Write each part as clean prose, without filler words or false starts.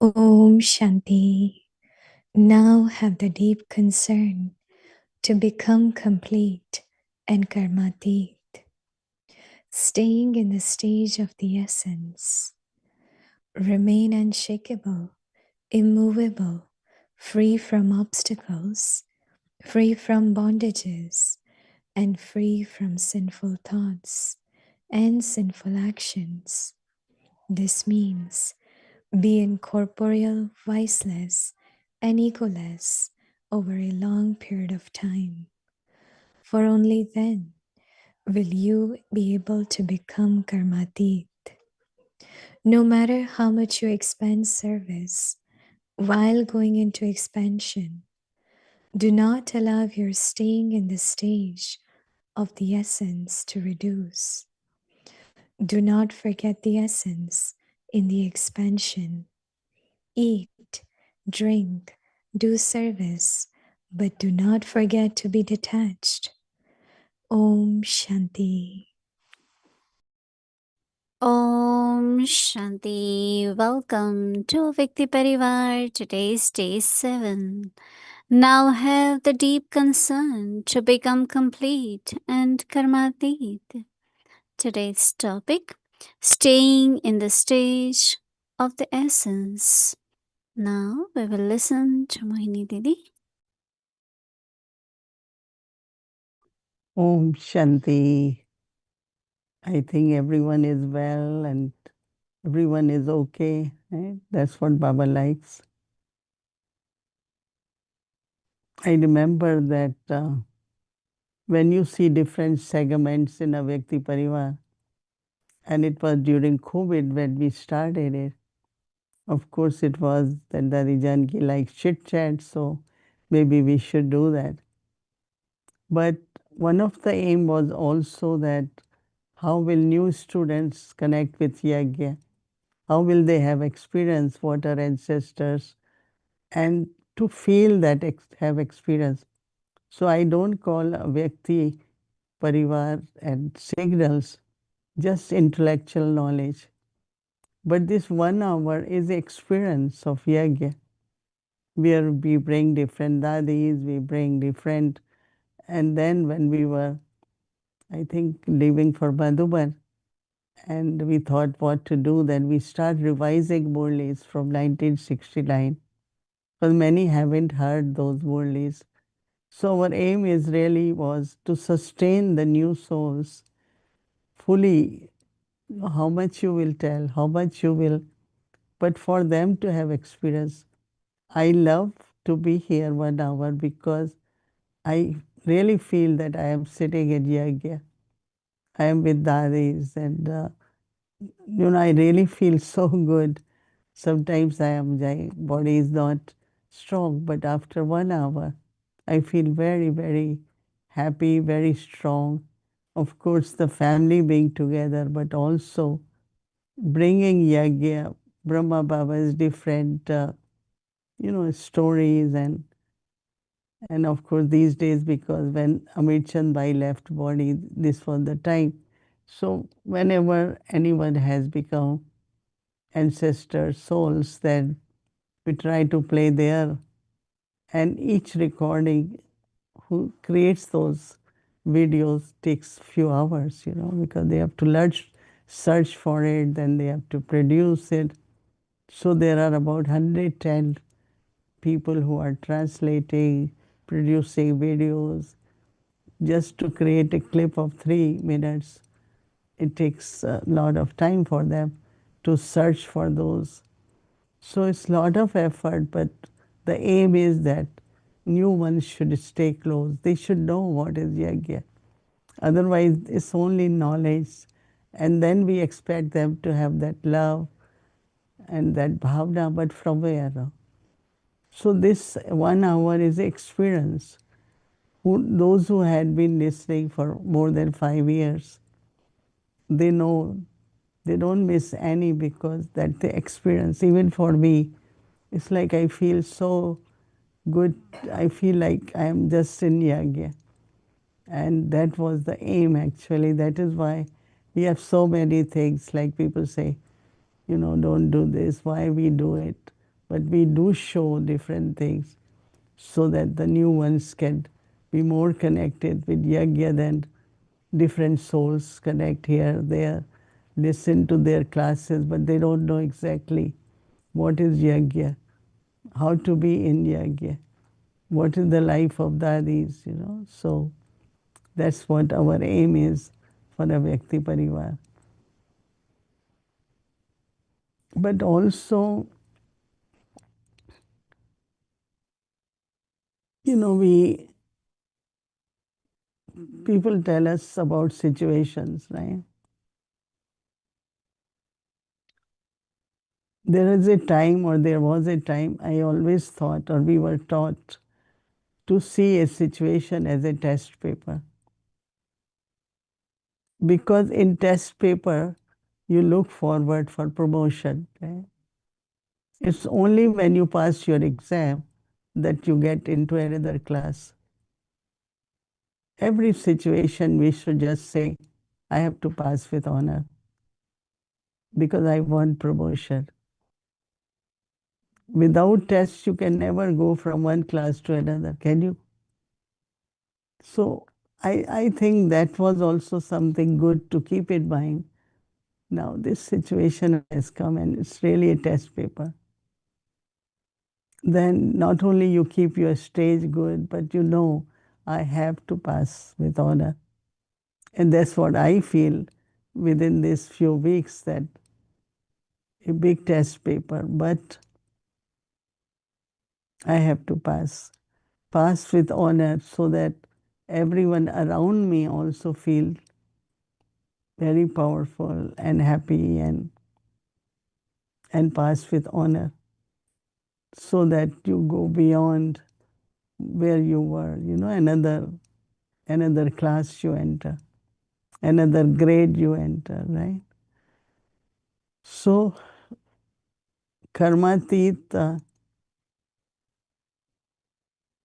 Om Shanti. Now have the deep concern to become complete and karmateet, staying in the stage of the essence. Remain unshakable, immovable, free from obstacles, free from bondages, and free from sinful thoughts and sinful actions. This means be incorporeal, viceless, and egoless over a long period of time. For only then will you be able to become karmateet. No matter how much you expand service, while going into expansion, do not allow your staying in the stage of the essence to reduce. Do not forget the essence in the expansion. Eat, drink, do service, but do not forget to be detached. Om Shanti. Om Shanti. Welcome to Vikti Parivar. Today's day 7. Now have the deep concern to become complete and karmateet. Today's topic, staying in the stage of the essence. Now we will listen to Mohini Didi. Om Shanti. I think everyone is well and everyone is okay. Right? That's what Baba likes. I remember that when you see different segments in a Vyakti Parivar, and it was during COVID when we started it. Of course, it was that Dadi Janki likes chit chat, so maybe we should do that. But one of the aim was also that how will new students connect with Yagya? How will they have experience what our ancestors and to feel that have experience. So I don't call a Vyakti Parivar and signals just intellectual knowledge. But this 1 hour is experience of Yagya, where we bring different dadis, we bring different, and then when we were, I think, leaving for Madhuban, and we thought what to do, then we start revising Murlis from 1969. Because many haven't heard those Murlis. So our aim is really was to sustain the new souls fully. How much you will tell, how much you will, but for them to have experience. I love to be here 1 hour because I really feel that I am sitting in Yagya. I am with Dadis and I really feel so good. Sometimes my body is not strong, but after 1 hour, I feel very, very happy, very strong. Of course, the family being together, but also bringing Yagya, Brahma Baba's different, stories and of course these days because when Amir Chand Bhai left body, this was the time. So whenever anyone has become ancestor souls, then we try to play there. And each recording who creates those videos takes few hours, because they have to search for it, then they have to produce it. So there are about 110 people who are translating, producing videos. Just to create a clip of 3 minutes, it takes a lot of time for them to search for those. So it's a lot of effort, but the aim is that new ones should stay close. They should know what is yajna. Otherwise, it's only knowledge. And then we expect them to have that love and that bhavna, but from where? No? So this 1 hour is experience. Those who had been listening for more than 5 years, they know they don't miss any because that the experience, even for me, it's like I feel so good. I feel like I am just in yagya. And that was the aim actually. That is why we have so many things like people say, don't do this, why we do it. but we do show different things so that the new ones can be more connected with yajna. Then different souls connect here, there, listen to their classes, but they don't know exactly what is yajna, how to be in yajna, what is the life of dadis, So that's what our aim is for a Vyakti Parivar. But also, we people tell us about situations, right? There is a time, or there was a time, I always thought, or we were taught, to see a situation as a test paper. Because in test paper, you look forward for promotion. Right? It's only when you pass your exam that you get into another class. Every situation we should just say, I have to pass with honor because I want promotion. Without tests, you can never go from one class to another, can you? So I think that was also something good to keep in mind. Now this situation has come and it's really a test paper. Then not only you keep your stage good, but I have to pass with honor. And that's what I feel within these few weeks, that a big test paper, but I have to pass with honor so that everyone around me also feel very powerful and happy and pass with honor so that you go beyond where you were, another class you enter, another grade you enter, right? So karmateet,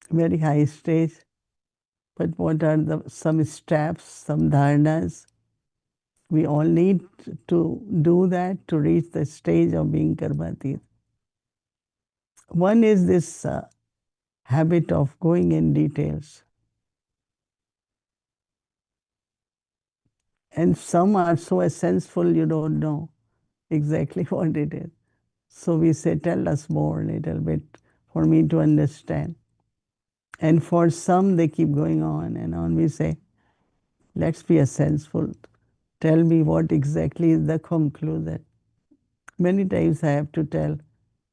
very high stage, but what are some steps, some dharnas? We all need to do that to reach the stage of being karmateet. One is this habit of going in details. And some are so essential you don't know exactly what it is. So we say, tell us more a little bit for me to understand. And for some, they keep going on and on. We say, let's be essential. Tell me what exactly is the conclusion. Many times I have to tell,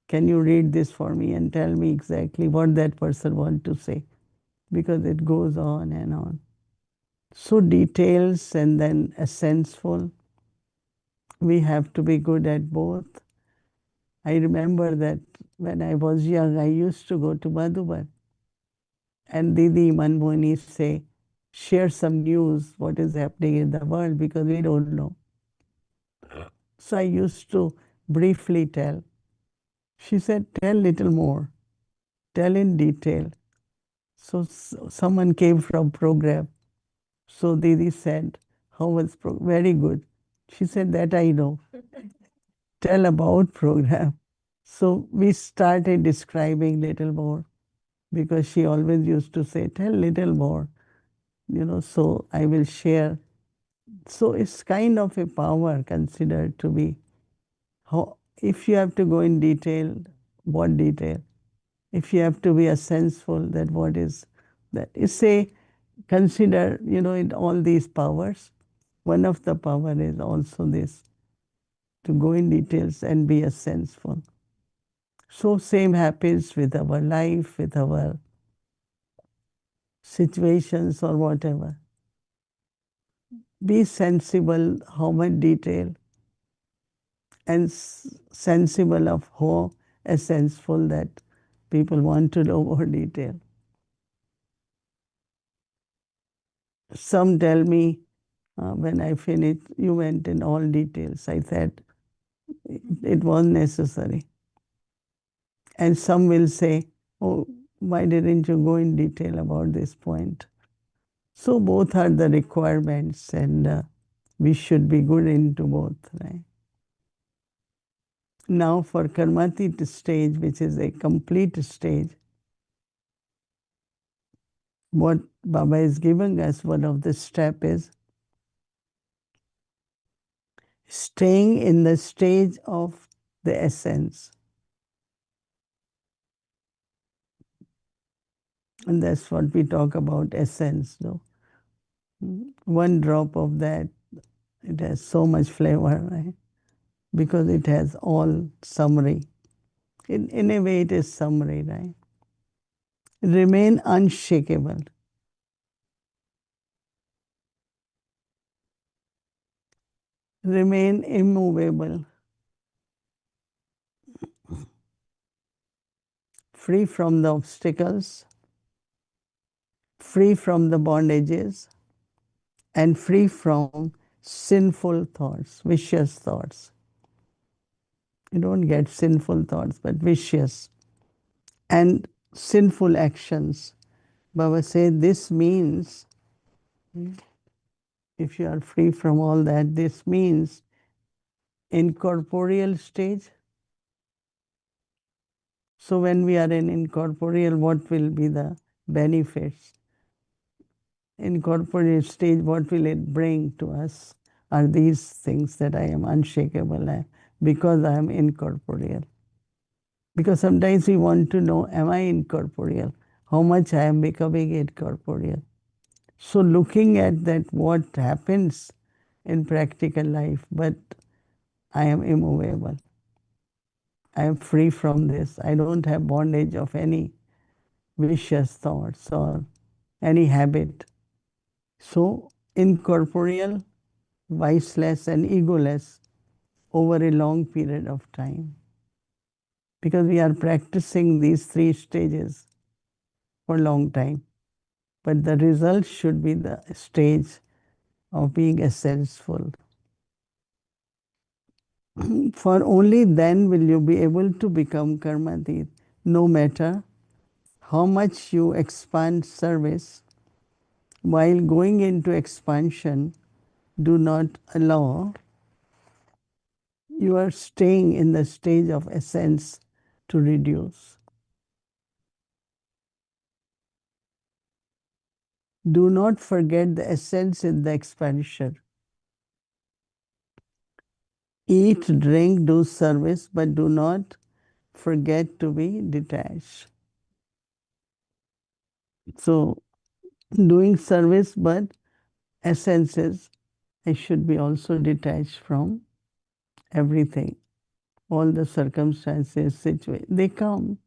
can you read this for me and tell me exactly what that person wants to say? Because it goes on and on. So details and then essential. We have to be good at both. I remember that when I was young, I used to go to Madhuban. And Didi Mohini say, share some news, what is happening in the world, because we don't know. So I used to briefly tell. She said, tell little more, tell in detail. So someone came from program. So Didi said, how was program? Very good. She said, that I know. Tell about program. So we started describing little more because she always used to say, tell little more, so I will share. So it's kind of a power considered to be. How, if you have to go in detail, what detail? If you have to be a senseful, that what is that? It's a consider, in all these powers, one of the power is also this, to go in details and be a senseful. So same happens with our life, with our situations or whatever. Be sensible how much detail and sensible of how essential that people want to know more detail. Some tell me when I finished, you went in all details. I said it was necessary. And some will say, oh, why didn't you go in detail about this point? So both are the requirements, and we should be good into both, right? Now for karmateet stage, which is a complete stage, what Baba is giving us, one of the step is staying in the stage of the essence. And that's what we talk about, essence. No? One drop of that, it has so much flavor, right? Because it has all summary. In a way, it is summary, right? Remain unshakable. Remain immovable. Free from the obstacles, free from the bondages, and free from sinful thoughts, vicious thoughts. You don't get sinful thoughts, but vicious and sinful actions. Baba said this means, if you are free from all that, this means incorporeal stage. So when we are in incorporeal, what will be the benefits? Incorporeal stage, what will it bring to us? Are these things that I am unshakable at because I am incorporeal. Because sometimes we want to know, am I incorporeal? How much I am becoming incorporeal? So looking at that, what happens in practical life, but I am immovable. I am free from this. I don't have bondage of any vicious thoughts or any habit. So incorporeal, viceless, and egoless over a long period of time. Because we are practicing these three stages for a long time. But the result should be the stage of being essential. For only then will you be able to become karmateet, no matter how much you expand service. While going into expansion, do not allow you are staying in the stage of essence to reduce. Do not forget the essence in the expansion. Eat, drink, do service, but do not forget to be detached. So, doing service, but essence is I should be also detached from everything. All the circumstances, situations, they come.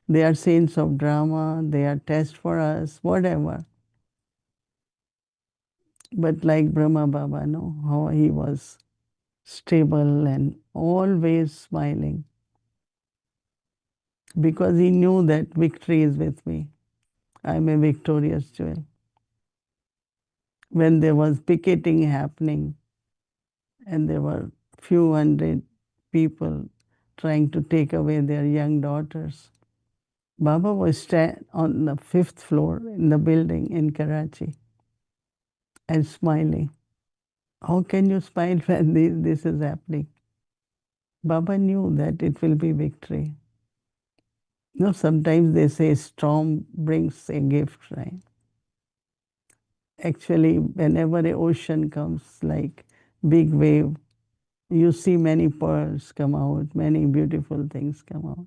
They are scenes of drama, they are tests for us, whatever. But like Brahma Baba, no, how he was stable and always smiling because he knew that victory is with me. I'm a victorious jewel. When there was picketing happening and there were few hundred people trying to take away their young daughters, Baba was on the fifth floor in the building in Karachi and smiling. How can you smile when this is happening? Baba knew that it will be victory. You know, sometimes they say storm brings a gift, right? Actually, whenever an ocean comes, like big wave, you see many pearls come out, many beautiful things come out.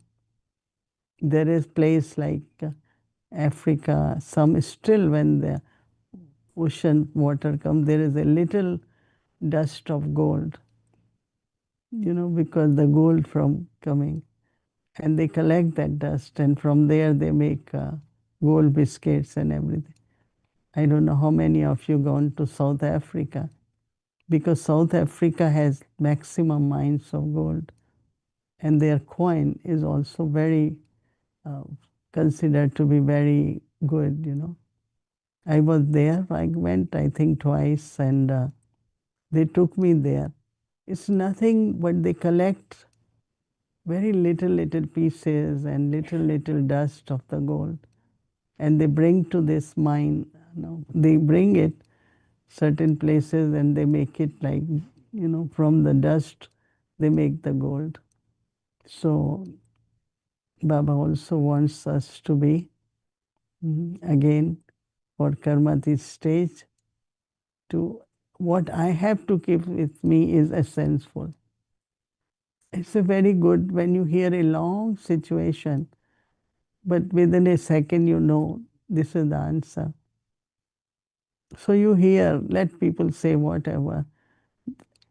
There is place like Africa, some still when the ocean water comes, there is a little dust of gold, you know, because the gold from coming. And they collect that dust, and from there they make gold biscuits and everything. I don't know how many of you gone to South Africa, because South Africa has maximum mines of gold, and their coin is also very uh, considered to be very good, you know. I was there, I went, I think, twice, and they took me there. It's nothing but they collect very little pieces and little dust of the gold, and they bring to this mine. You know, they bring it certain places and they make it like, you know, from the dust they make the gold. So Baba also wants us to be, again, for karmateet stage, to what I have to keep with me is essential. It's a very good when you hear a long situation, but within a second you know this is the answer. So you hear, let people say whatever,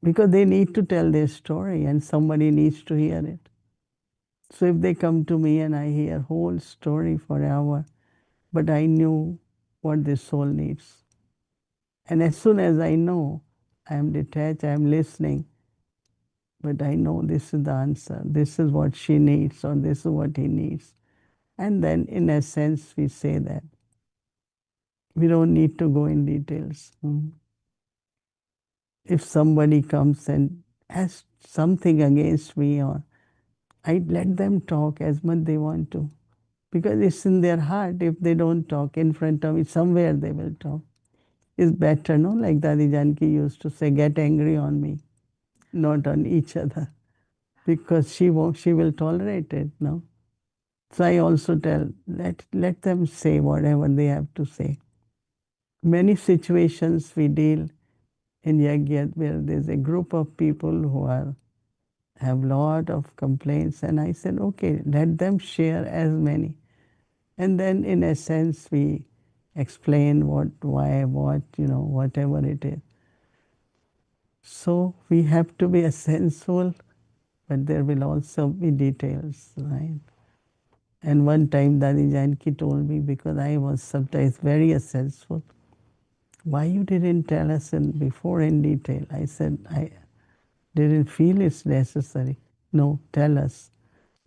because they need to tell their story and somebody needs to hear it. So if they come to me and I hear whole story for an hour, but I knew what the soul needs. And as soon as I know, I am detached, I am listening, but I know this is the answer. This is what she needs, or this is what he needs. And then, in a sense, we say that. We don't need to go in details. If somebody comes and has something against me, or I let them talk as much they want to, because it's in their heart. If they don't talk in front of me, somewhere they will talk. It's better, no? Like Dadi Janki used to say, get angry on me, not on each other, because she won't, she will tolerate it, no? So I also tell, let them say whatever they have to say. Many situations we deal in Yajna where there's a group of people who have lot of complaints, and I said, okay, let them share as many. And then in a sense we explain what, why, what, whatever it is. So we have to be essential, but there will also be details, right? And one time Dadi Janki told me, because I was sometimes very essential, why you didn't tell us before in detail? I said, I didn't feel it's necessary. No, tell us.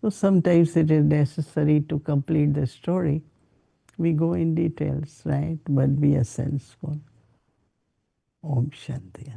So sometimes it is necessary to complete the story. We go in details, right? But be essential. Om Shanti.